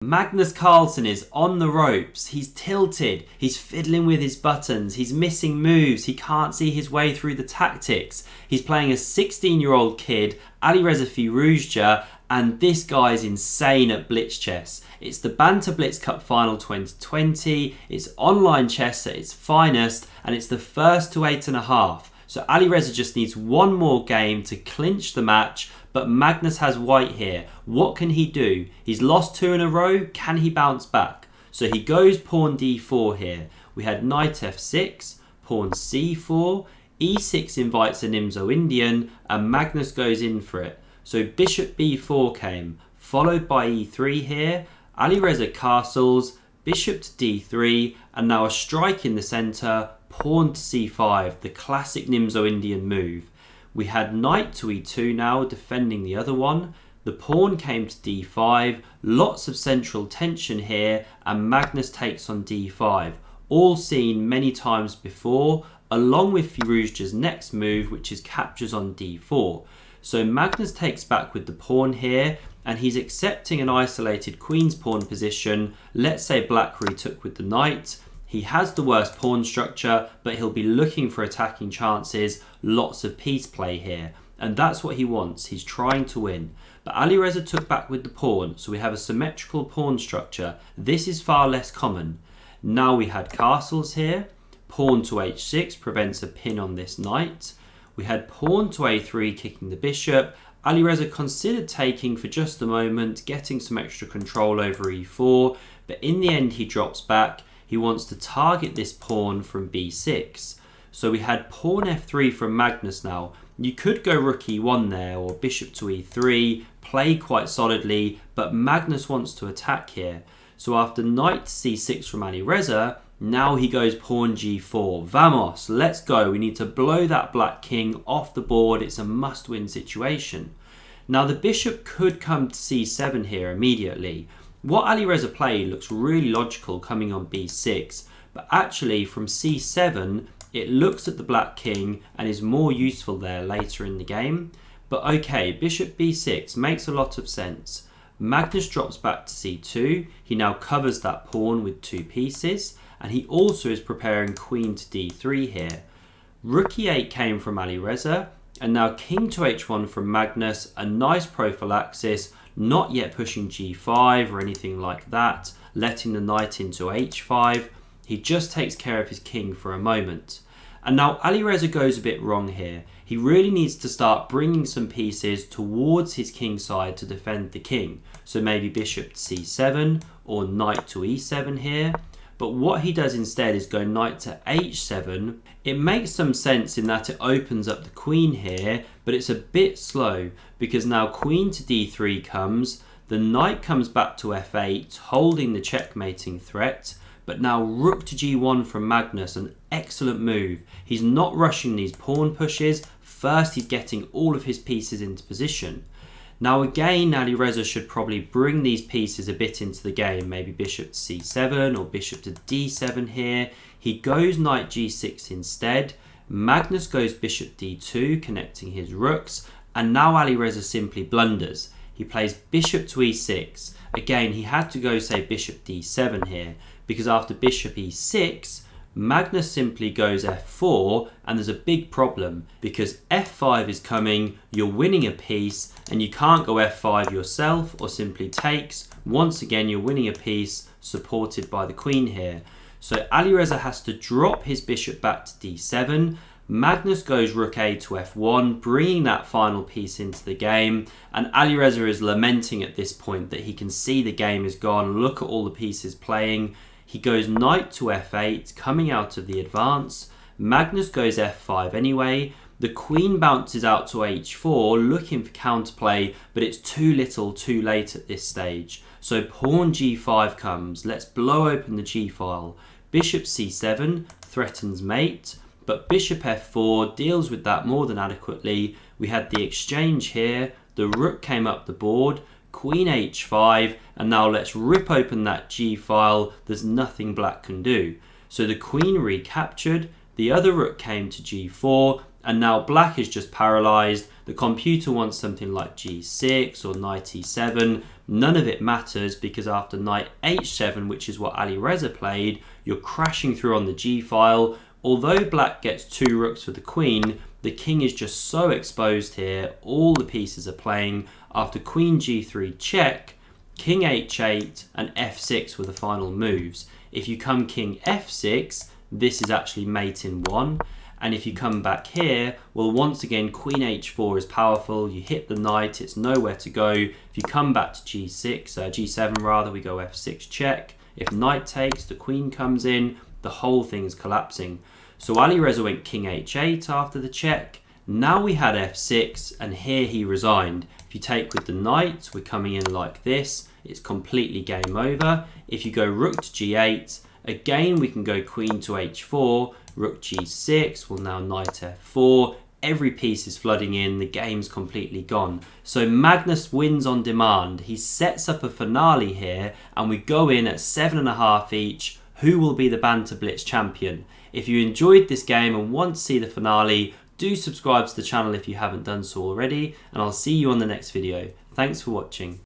Magnus Carlsen is on the ropes, he's tilted, he's fiddling with his buttons, he's missing moves, he can't see his way through the tactics. He's playing a 16-year-old kid, Alireza Firouzja, and this guy is insane at blitz chess. It's the Banter Blitz Cup Final 2020, it's online chess at its finest, and it's the first to 8.5. So Alireza just needs one more game to clinch the match, but Magnus has white here. What can he do? He's lost 2 in a row. Can he bounce back? So he goes pawn d4 here. We had knight f6, pawn c4, e6 invites a Nimzo-Indian, and Magnus goes in for it. So bishop b4 came, followed by e3 here. Alireza castles, bishop to d3, and now a strike in the centre, pawn to c5, the classic Nimzo-Indian move. We had knight to e2 now, defending the other one. The pawn came to d5, lots of central tension here, and Magnus takes on d5. All seen many times before, along with Firouzja's next move, which is captures on d4. So Magnus takes back with the pawn here, and he's accepting an isolated queen's pawn position. Let's say black retook with the knight. He has the worst pawn structure, but he'll be looking for attacking chances, lots of piece play here. And that's what he wants, he's trying to win. But Alireza took back with the pawn, so we have a symmetrical pawn structure. This is far less common. Now we had castles here. Pawn to h6 prevents a pin on this knight. We had pawn to a3 kicking the bishop. Alireza considered taking for just a moment, getting some extra control over e4, but in the end he drops back. He wants to target this pawn from b6. So we had pawn f3 from Magnus now. You could go rook e1 there, or bishop to e3, play quite solidly, but Magnus wants to attack here. So after knight to c6 from Alireza, now he goes pawn g4. Vamos, let's go. We need to blow that black king off the board. It's a must-win situation. Now the bishop could come to c7 here immediately. What Alireza played looks really logical coming on b6, but actually from c7 it looks at the black king and is more useful there later in the game. But okay, bishop b6 makes a lot of sense. Magnus drops back to c2, he now covers that pawn with 2 pieces, and he also is preparing queen to d3 here. Rook e8 came from Alireza, and now king to h1 from Magnus, a nice prophylaxis, not yet pushing g5 or anything like that, letting the knight into h5. He just takes care of his king for a moment. And now Alireza goes a bit wrong here. He really needs to start bringing some pieces towards his king side to defend the king. So maybe bishop to c7 or knight to e7 here. But what he does instead is go knight to h7. It makes some sense in that it opens up the queen here, but it's a bit slow because now queen to d3 comes, the knight comes back to f8, holding the checkmating threat, but now rook to g1 from Magnus, an excellent move. He's not rushing these pawn pushes, first he's getting all of his pieces into position. Now again, Alireza should probably bring these pieces a bit into the game, maybe bishop to c7 or bishop to d7 here. He goes knight g6 instead. Magnus goes bishop d2, connecting his rooks, and now Alireza simply blunders. He plays bishop to e6. Again, he had to go say bishop d7 here, because after bishop e6, Magnus simply goes f4, and there's a big problem because f5 is coming, you're winning a piece, and you can't go f5 yourself or simply takes. Once again, you're winning a piece supported by the queen here. So Alireza has to drop his bishop back to d7. Magnus goes rook a to f1, bringing that final piece into the game, and Alireza is lamenting at this point that he can see the game is gone. Look at all the pieces playing. He goes knight to f8, coming out of the advance. Magnus goes f5 anyway. The queen bounces out to h4, looking for counterplay, but it's too little too late at this stage. So pawn g5 comes. Let's blow open the g-file. Bishop c7 threatens mate, but bishop f4 deals with that more than adequately. We had the exchange here. The rook came up the board. Queen h5, and now let's rip open that g-file. There's nothing black can do. So the queen recaptured, the other rook came to g4, and now black is just paralyzed. The computer wants something like g6 or knight e7, none of it matters because after knight h7, which is what Alireza played, you're crashing through on the g-file. Although black gets 2 rooks for the queen, the king is just so exposed here. All the pieces are playing. After queen g3 check, king h8 and f6 were the final moves. If you come king f6, this is actually mate in 1. And if you come back here, well, once again, queen h4 is powerful. You hit the knight, it's nowhere to go. If you come back to g7 rather, we go f6 check. If knight takes, the queen comes in, the whole thing is collapsing. So Alireza went king h8 after the check. Now we had f6, and here he resigned. If you take with the knight, we're coming in like this. It's completely game over. If you go rook to g8, again we can go queen to h4, rook g6, well now knight f4. Every piece is flooding in, the game's completely gone. So Magnus wins on demand. He sets up a finale here, and we go in at 7.5 each. Who will be the Banter Blitz champion? If you enjoyed this game and want to see the finale, do subscribe to the channel if you haven't done so already, and I'll see you on the next video. Thanks for watching.